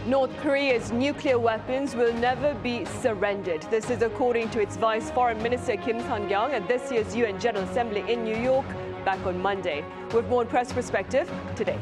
North Korea's nuclear weapons will never be surrendered. This is according to its Vice Foreign Minister Kim Son-gyong at this year's UN General Assembly in New York back on Monday. With more press perspective today.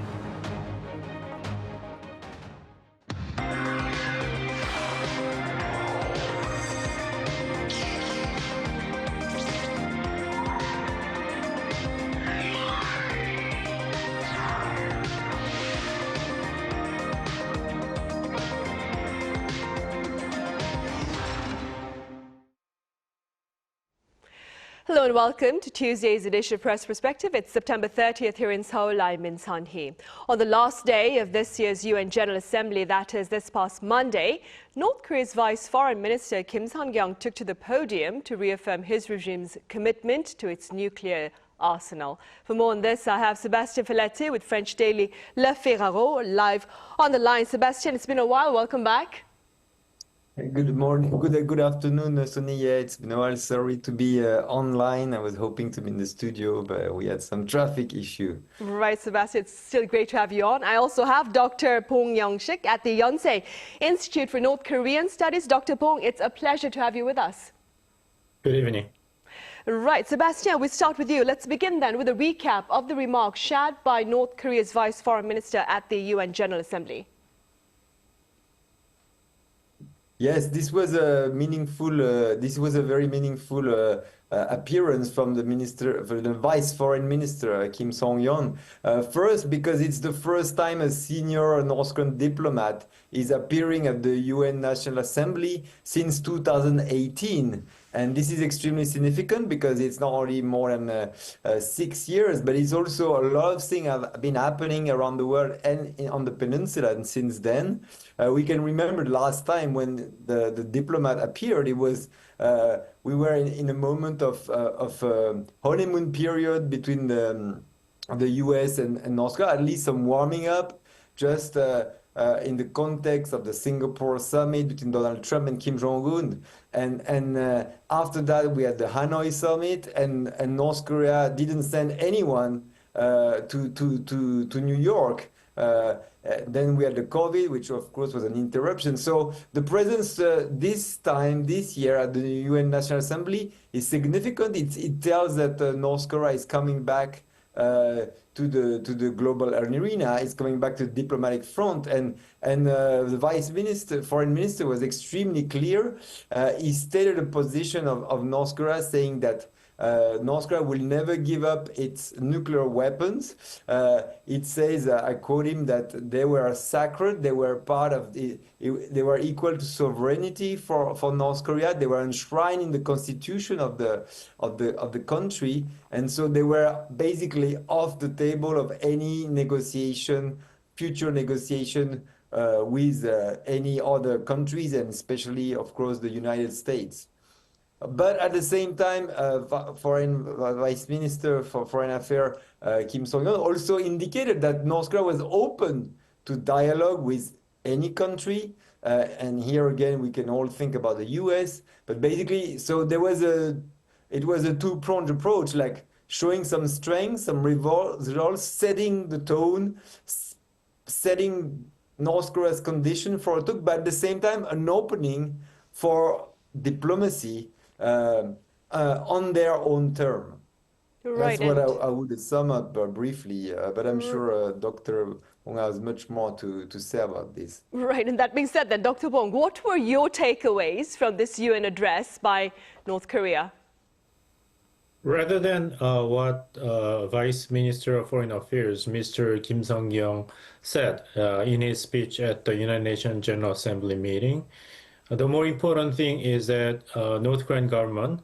Hello and welcome to Tuesday's edition of Press Perspective. It's September 30th here in Seoul. I'm Min Sunhee. On the last day of this year's UN General Assembly, that is this past Monday, North Korea's Vice Foreign Minister Kim Son-gyong took to the podium to reaffirm his regime's commitment to its nuclear arsenal. For more on this, I have Sebastien Falletti with French daily Le Figaro live on the line. Sebastien, it's been a while. Welcome back. Good morning, good afternoon, Sunhee. Yeah, it's been a while. Sorry to be online. I was hoping to be in the studio, but we had some traffic issue. Right, Sebastien, it's still great to have you on. I also have Dr. Bong Youngshik at the Yonsei Institute for North Korean Studies. Dr. Bong, it's a pleasure to have you with us. Good evening. Right, Sebastien, we start with you. Let's begin then with a recap of the remarks shared by North Korea's Vice Foreign Minister at the UN General Assembly. Yes, this was a very meaningful appearance from the Vice Foreign Minister Kim Son-gyong. First, because it's the first time a senior North Korean diplomat is appearing at the UN National Assembly since 2018. And this is extremely significant because it's not only more than 6 years, but it's also a lot of things have been happening around the world and on the peninsula. And since then, we can remember last time when the diplomat appeared, it was we were in a moment of honeymoon period between the US and North Korea, at least some warming up, just in the context of the Singapore summit between Donald Trump and Kim Jong-un. And after that, we had the Hanoi summit, and North Korea didn't send anyone to New York. Then we had the COVID, which of course was an interruption. So the presence this year at the UN National Assembly is significant. It tells that North Korea is coming back to the global arena. It's coming back to the diplomatic front, and the foreign minister was extremely clear. He stated a position of North Korea, saying that North Korea will never give up its nuclear weapons. It says, I quote him, that they were sacred, they were part of they were equal to sovereignty for North Korea. They were enshrined in the constitution of the country, and so they were basically off the table of any negotiation, future negotiation with any other countries, and especially, of course, the United States. But at the same time, Vice Minister for Foreign Affairs Kim Son-gyong also indicated that North Korea was open to dialogue with any country. And here again, we can all think about the US. But basically, so it was a two-pronged approach, like showing some strength, some resolve, setting the tone, setting North Korea's condition for a talk, but at the same time, an opening for diplomacy on their own term. Right. That's what I would sum up briefly, but I'm sure Dr. Bong has much more to say about this. Right, and that being said then, Dr. Bong, what were your takeaways from this UN address by North Korea? Rather than what Vice Minister of Foreign Affairs, Mr. Kim Son-gyong, said in his speech at the United Nations General Assembly meeting, the more important thing is that North Korean government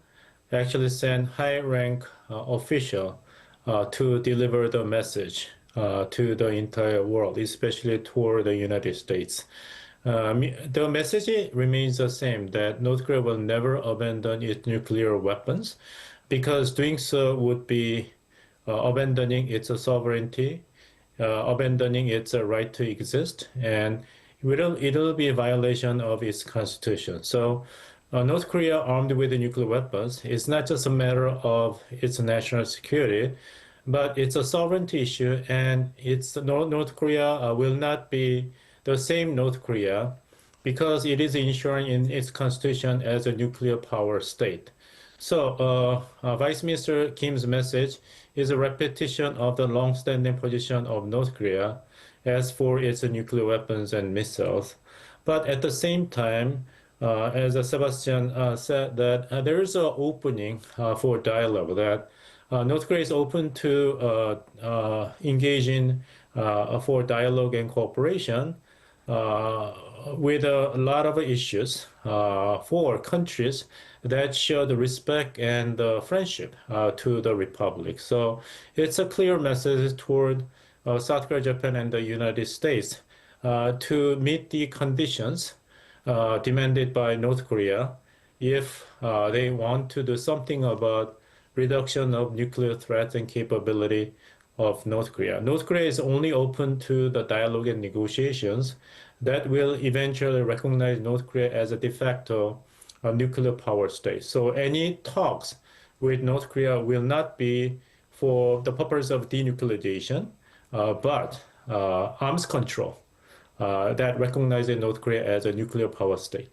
actually sent high-rank official to deliver the message to the entire world, especially toward the United States. The message remains the same, that North Korea will never abandon its nuclear weapons, because doing so would be abandoning its sovereignty, abandoning its right to exist, and it'll be a violation of its constitution. So North Korea armed with nuclear weapons is not just a matter of its national security, but it's a sovereignty issue, and North Korea will not be the same North Korea because it is ensuring in its constitution as a nuclear power state. So Vice Minister Kim's message is a repetition of the long-standing position of North Korea as for its nuclear weapons and missiles. But at the same time, as Sebastian said, that there is an opening for dialogue, that North Korea is open to engage in for dialogue and cooperation with a lot of issues for countries that show the respect and friendship to the Republic. So it's a clear message toward South Korea, Japan, and the United States to meet the conditions demanded by North Korea if they want to do something about reduction of nuclear threats and capability of North Korea. North Korea is only open to the dialogue and negotiations that will eventually recognize North Korea as a de facto nuclear power state. So any talks with North Korea will not be for the purpose of denuclearization, but arms control that recognizes North Korea as a nuclear power state.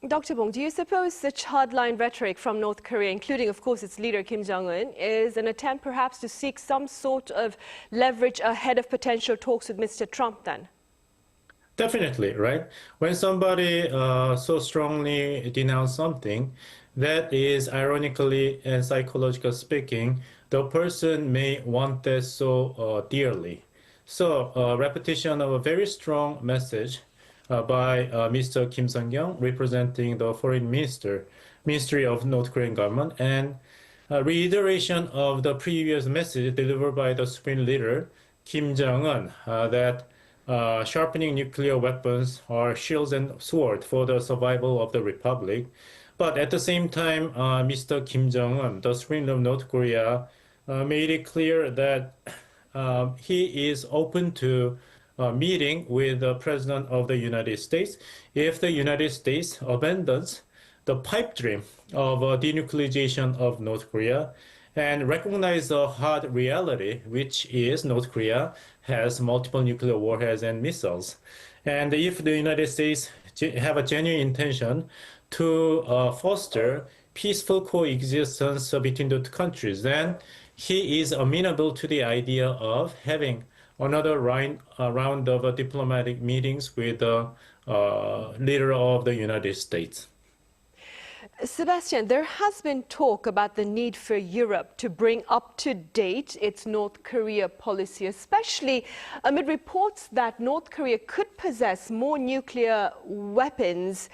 Dr. Bong, do you suppose such hardline rhetoric from North Korea, including, of course, its leader Kim Jong-un, is an attempt perhaps to seek some sort of leverage ahead of potential talks with Mr. Trump then? Definitely, right? When somebody so strongly denounces something, that is ironically and psychologically speaking, the person may want that so dearly. So repetition of a very strong message by Mr. Kim Son-gyong, representing the Foreign Ministry of North Korean government, and reiteration of the previous message delivered by the Supreme Leader Kim Jong-un that sharpening nuclear weapons are shields and swords for the survival of the Republic. But at the same time, Mr. Kim Jong-un, the Supreme Leader of North Korea, made it clear that he is open to meeting with the President of the United States if the United States abandons the pipe dream of denuclearization of North Korea and recognize the hard reality, which is North Korea has multiple nuclear warheads and missiles. And if the United States have a genuine intention to foster peaceful coexistence between the two countries, then he is amenable to the idea of having another round of diplomatic meetings with the leader of the United States. Sebastian, there has been talk about the need for Europe to bring up to date its North Korea policy, especially amid reports that North Korea could possess more nuclear weapons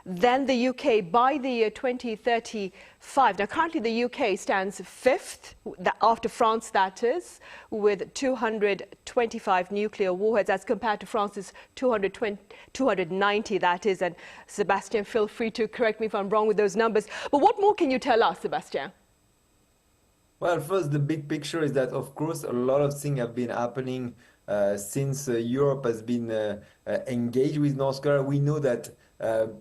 than the UK by the year 2035. Now, currently the UK stands fifth, after France that is, with 225 nuclear warheads as compared to France's 290 that is. And Sebastian, feel free to correct me if I'm wrong with those numbers. But what more can you tell us, Sebastian? Well, first, the big picture is that, of course, a lot of things have been happening since Europe has been engaged with North Korea. We know that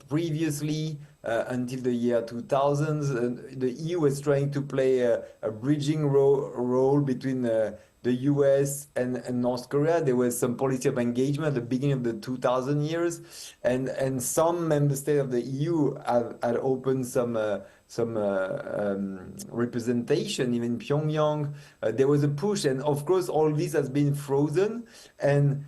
previously, until the year 2000, the EU was trying to play a bridging role between the US and North Korea. There was some policy of engagement at the beginning of the 2000 years, and some member states of the EU had opened some representation, even Pyongyang. There was a push, and of course, all this has been frozen, and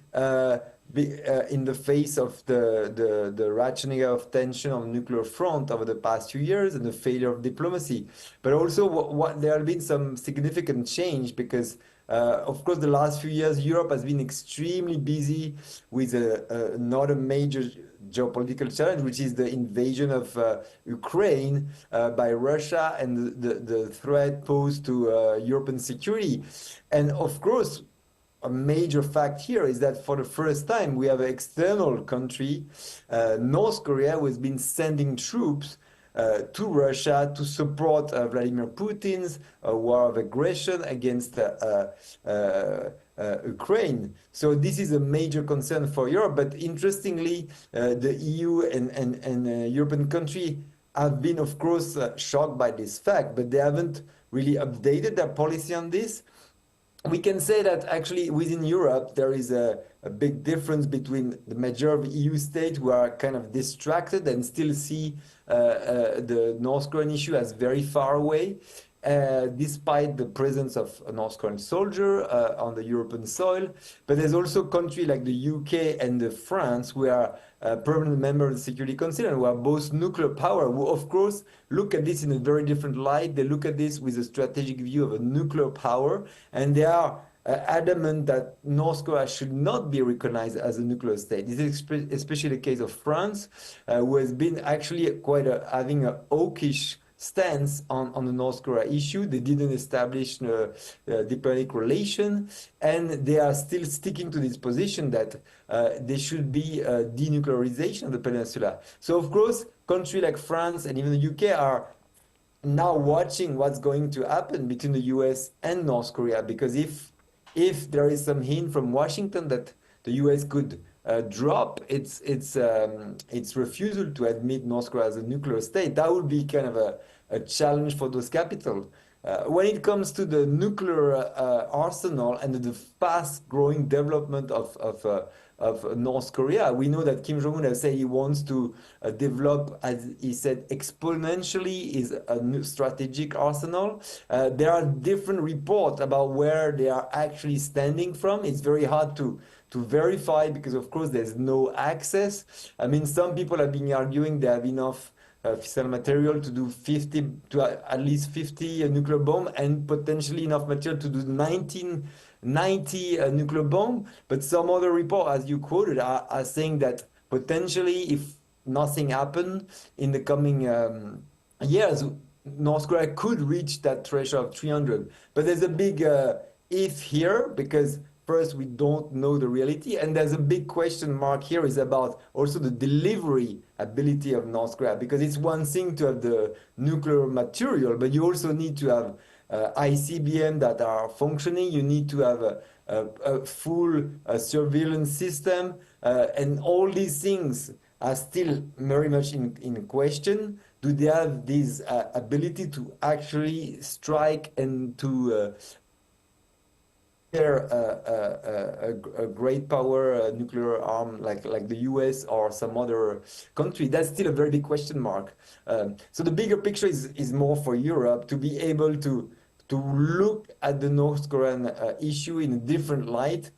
in the face of the ratcheting of tension on the nuclear front over the past few years and the failure of diplomacy. But also, there have been some significant change because, of course, the last few years, Europe has been extremely busy with another major geopolitical challenge, which is the invasion of Ukraine by Russia and the threat posed to European security. And of course, a major fact here is that for the first time we have an external country, North Korea, who has been sending troops to Russia to support Vladimir Putin's war of aggression against Ukraine. So this is a major concern for Europe. But interestingly, the EU and European countries have been, of course, shocked by this fact, but they haven't really updated their policy on this. we can say that actually within Europe, there is a big difference between the majority of EU states who are kind of distracted and still see the North Korean issue as very far away, despite the presence of a North Korean soldier on the European soil. But there's also countries like the UK and France who are permanent members of the Security Council and who are both nuclear power, who of course look at this in a very different light. They look at this with a strategic view of a nuclear power, and they are adamant that North Korea should not be recognized as a nuclear state. This is especially the case of France, who has been actually quite having a hawkish stance on the North Korea issue. They didn't establish diplomatic relation, and they are still sticking to this position that there should be denuclearization of the peninsula. So of course, countries like France and even the UK are now watching what's going to happen between the US and North Korea, because if there is some hint from Washington that the US could drop its refusal to admit North Korea as a nuclear state, that would be kind of a challenge for those capitals. When it comes to the nuclear arsenal and the fast-growing development of North Korea, we know that Kim Jong-un has said he wants to develop, as he said, exponentially his strategic arsenal. There are different reports about where they are actually standing from. It's very hard to verify because, of course, there's no access. I mean, some people have been arguing they have enough fissile material to do at least 50 nuclear bomb and potentially enough material to do 90 nuclear bomb. But some other report, as you quoted, are saying that potentially, if nothing happened in the coming years, North Korea could reach that threshold of 300. But there's a big if here, because first, we don't know the reality, and there's a big question mark here is about also the delivery ability of North Korea, because it's one thing to have the nuclear material, but you also need to have ICBM that are functioning. You need to have a full surveillance system, and all these things are still very much in question. Do they have this ability to actually strike and to a great power nuclear arm like the US or some other country? That's still a very big question mark. So the bigger picture is more for Europe to be able to look at the North Korean issue in a different light,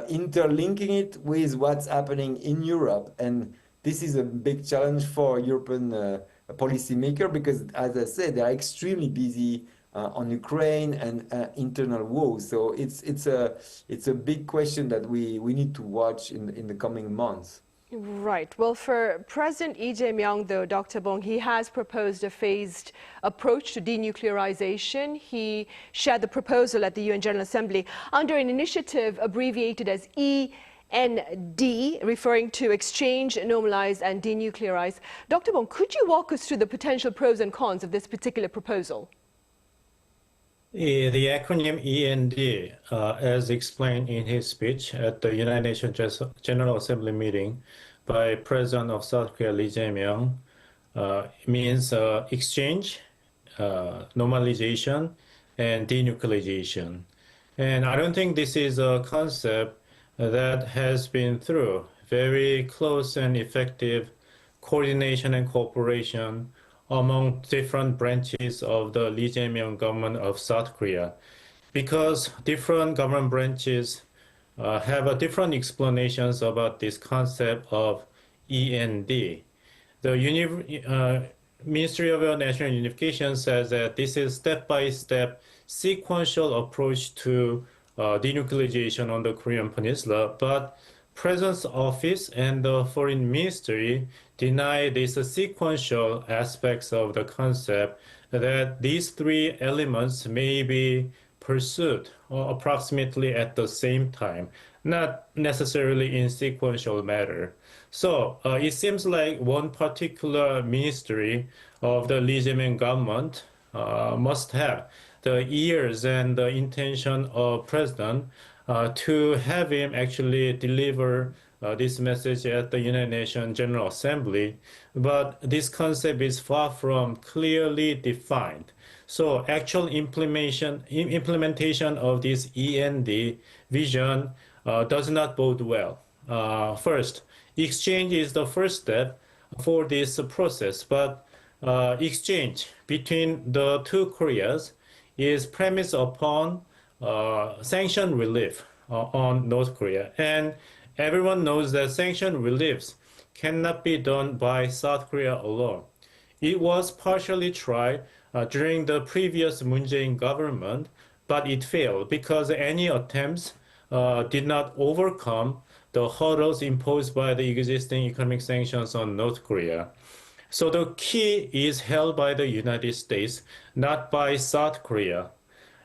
interlinking it with what's happening in Europe. And this is a big challenge for European policymakers because, as I said, they are extremely busy on Ukraine and internal woes. So it's a big question that we need to watch in the coming months. Right. Well, for President Lee Jae-myung, though, Dr. Bong, he has proposed a phased approach to denuclearization. He shared the proposal at the UN General Assembly under an initiative abbreviated as END, referring to exchange, normalize, and denuclearize. Dr. Bong, could you walk us through the potential pros and cons of this particular proposal? The acronym END, as explained in his speech at the United Nations General Assembly meeting by President of South Korea Lee Jae-myung, means exchange, normalization, and denuclearization. And I don't think this is a concept that has been through very close and effective coordination and cooperation among different branches of the Lee Jae-myung government of South Korea, because different government branches have different explanations about this concept of END. The Ministry of National Unification says that this is step-by-step sequential approach to denuclearization on the Korean Peninsula, but President's office and the Foreign Ministry deny these sequential aspects of the concept, that these three elements may be pursued approximately at the same time, not necessarily in sequential manner. So it seems like one particular ministry of the Lee Jae-myung government must have the ears and the intention of President to have him actually deliver this message at the United Nations General Assembly, but this concept is far from clearly defined. So actual implementation of this END vision does not bode well. First, exchange is the first step for this process, but exchange between the two Koreas is premised upon sanction relief on North Korea. And everyone knows that sanction reliefs cannot be done by South Korea alone. It was partially tried during the previous Moon Jae-in government, but it failed because any attempts did not overcome the hurdles imposed by the existing economic sanctions on North Korea. So the key is held by the United States, not by South Korea.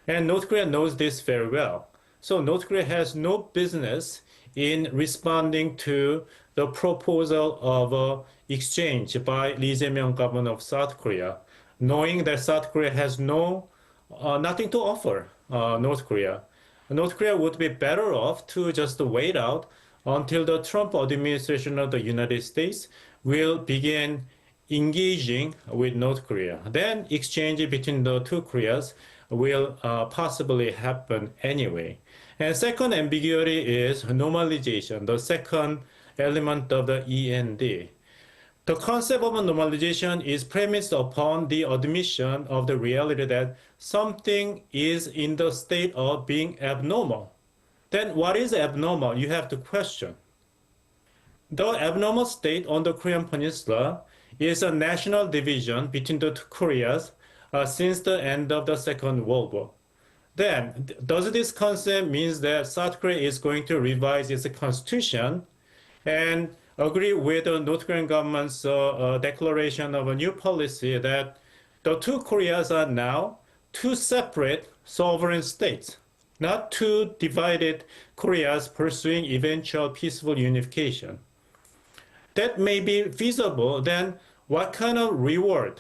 And North Korea knows this very well. So North Korea has no business in responding to the proposal of exchange by Lee Jae-myung government of South Korea, knowing that South Korea has nothing to offer North Korea. North Korea would be better off to just wait out until the Trump administration of the United States will begin engaging with North Korea. Then exchange between the two Koreas will possibly happen anyway. And second ambiguity is normalization, the second element of the END. The concept of normalization is premised upon the admission of the reality that something is in the state of being abnormal. Then what is abnormal? You have to question. The abnormal state on the Korean Peninsula is a national division between the two Koreas since the end of the Second World War. Then, does this concept mean that South Korea is going to revise its constitution and agree with the North Korean government's declaration of a new policy that the two Koreas are now two separate sovereign states, not two divided Koreas pursuing eventual peaceful unification? That may be feasible. Then what kind of reward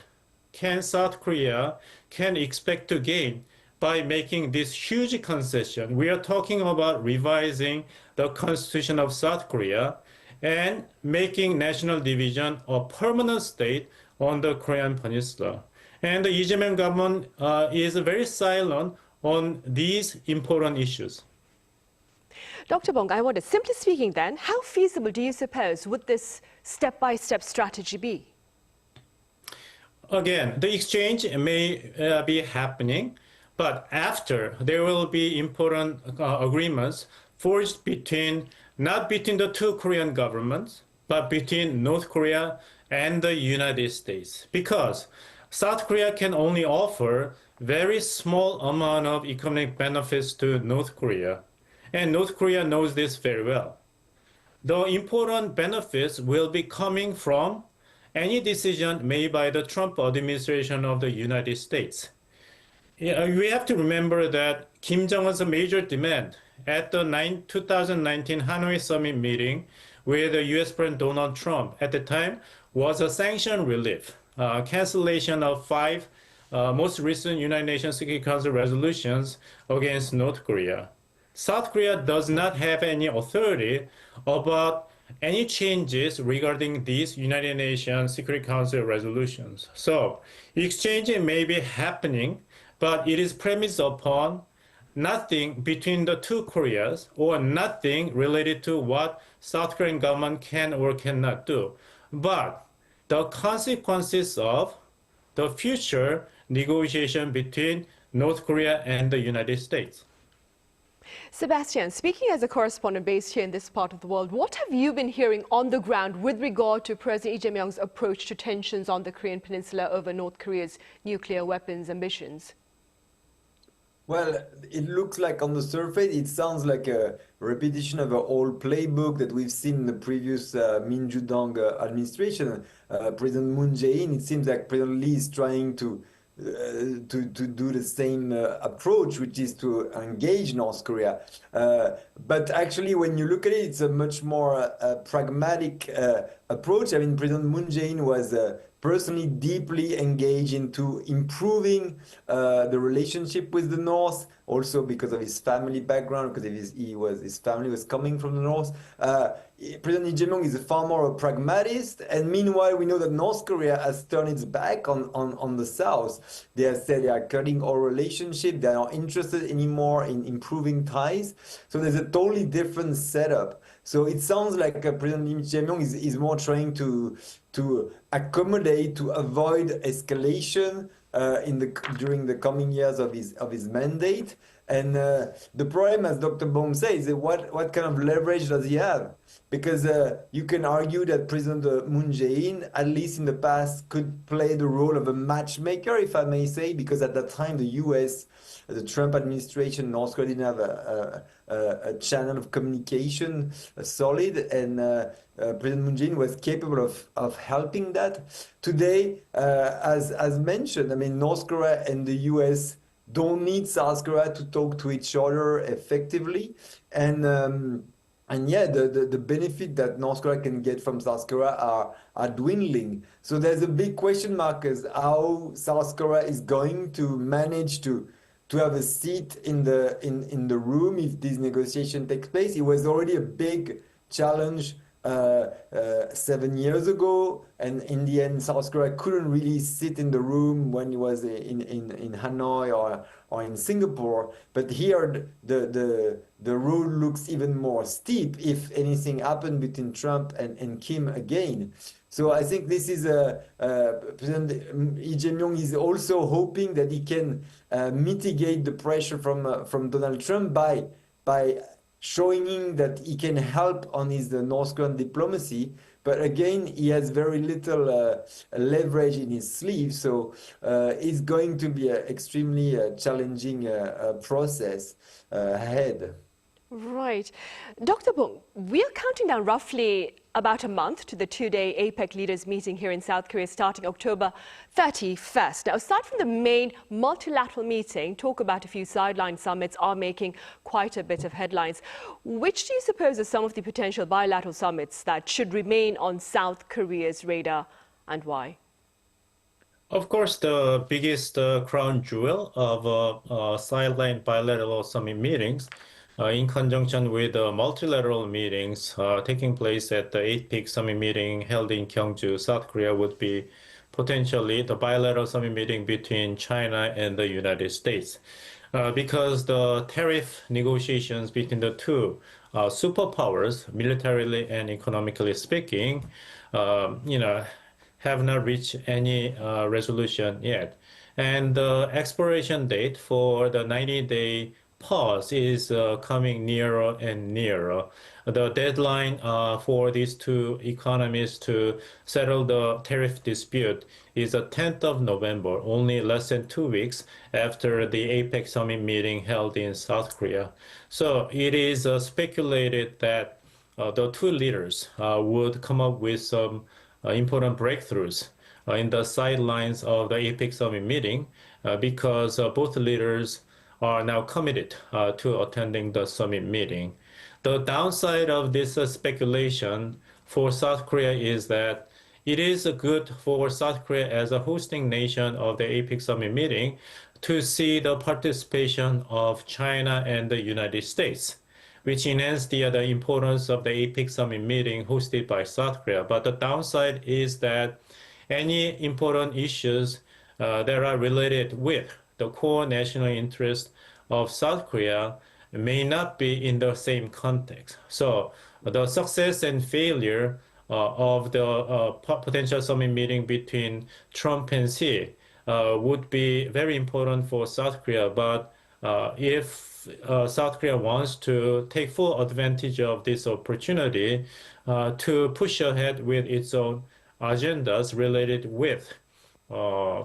can South Korea expect to gain by making this huge concession? We are talking about revising the constitution of South Korea and making national division a permanent state on the Korean Peninsula. And the Lee Jae-myung government is very silent on these important issues. Dr. Bong, I wonder, simply speaking then, how feasible do you suppose would this step-by-step strategy be? Again, the exchange may be happening, but after there will be important agreements forged not between the two Korean governments, but between North Korea and the United States. Because South Korea can only offer very small amount of economic benefits to North Korea. And North Korea knows this very well. The important benefits will be coming from any decision made by the Trump administration of the United States. We have to remember that Kim Jong-un's major demand at the 2019 Hanoi summit meeting with US President Donald Trump at the time was a sanction relief, cancellation of 5 most recent United Nations Security Council resolutions against North Korea. South Korea does not have any authority about any changes regarding these United Nations Security Council resolutions. So exchange may be happening, but it is premised upon nothing between the two Koreas or nothing related to what South Korean government can or cannot do. But the consequences of the future negotiation between North Korea and the United States. Sebastien, speaking as a correspondent based here in this part of the world, what have you been hearing on the ground with regard to President Lee Jae-myung's approach to tensions on the Korean Peninsula over North Korea's nuclear weapons ambitions? Well, it looks like on the surface, it sounds like a repetition of an old playbook that we've seen in the previous Min Sunhee administration. President Moon Jae-in, it seems like President Lee is trying to do the same approach, which is to engage North Korea. But actually, when you look at it, it's a much more pragmatic approach. I mean, President Moon Jae-in was personally deeply engaged into improving the relationship with the North, also because of his family background, because his family was coming from the North. President Lee Jae-myung is far more a pragmatist, and meanwhile we know that North Korea has turned its back on the South. They have said they are cutting all relationship, they are not interested anymore in improving ties. So there's a totally different setup. So it sounds like President Lee Jae-myung is more trying to accommodate, to avoid escalation during the coming years of his mandate. And the problem, as Dr. Bong says, is what kind of leverage does he have? Because you can argue that President Moon Jae-in, at least in the past, could play the role of a matchmaker, if I may say, because at that time the U.S., the Trump administration, North Korea didn't have a channel of communication solid, and President Moon Jae-in was capable of helping that. Today, as mentioned, I mean, North Korea and the U.S. don't need South Korea to talk to each other effectively, and yeah, the benefit that North Korea can get from South Korea are dwindling. So there's a big question mark as how South Korea is going to manage to have a seat in the room if this negotiation takes place. It was already a big challenge 7 years ago, and in the end, South Korea couldn't really sit in the room when it was in Hanoi or in Singapore. But here, the road looks even more steep if anything happened between Trump and Kim again. So I think this is President Lee Jae-myung is also hoping that he can mitigate the pressure from Donald Trump by showing him that he can help on his North Korean diplomacy. But again, he has very little leverage in his sleeve, so it's going to be an extremely challenging process ahead. Right. Dr. Bong, we are counting down roughly about a month to the two-day APEC leaders meeting here in South Korea starting October 31st. Now, aside from the main multilateral meeting, talk about a few sideline summits are making quite a bit of headlines. Which do you suppose are some of the potential bilateral summits that should remain on South Korea's radar, and why? Of course, the biggest crown jewel of sideline bilateral summit meetings in conjunction with multilateral meetings taking place at the APEC summit meeting held in Gyeongju, South Korea, would be potentially the bilateral summit meeting between China and the United States. Because the tariff negotiations between the two superpowers, militarily and economically speaking, have not reached any resolution yet. And the expiration date for the 90-day pause is coming nearer and nearer. The deadline for these two economies to settle the tariff dispute is the 10th of November, only less than 2 weeks after the APEC summit meeting held in South Korea. So it is speculated that the two leaders would come up with some important breakthroughs in the sidelines of the APEC summit meeting because both leaders are now committed to attending the summit meeting. The downside of this speculation for South Korea is that it is good for South Korea as a hosting nation of the APEC summit meeting to see the participation of China and the United States, which enhance the importance of the APEC summit meeting hosted by South Korea. But the downside is that any important issues that are related with the core national interest of South Korea may not be in the same context. So the success and failure of the potential summit meeting between Trump and Xi would be very important for South Korea. But if South Korea wants to take full advantage of this opportunity to push ahead with its own agendas related with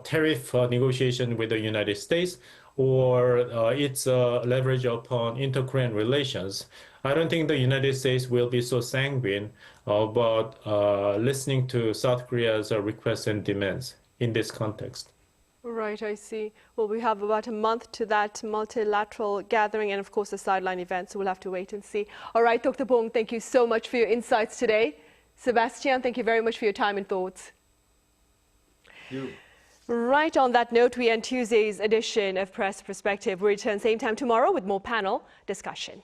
tariff negotiation with the United States or its leverage upon inter-Korean relations, I don't think the United States will be so sanguine about listening to South Korea's requests and demands in this context. Right, I see. Well, we have about a month to that multilateral gathering and, of course, the sideline event, so we'll have to wait and see. All right, Dr. Bong, thank you so much for your insights today. Sebastien, thank you very much for your time and thoughts. Thank you. Right on that note, we end Tuesday's edition of Press Perspective. We return same time tomorrow with more panel discussion.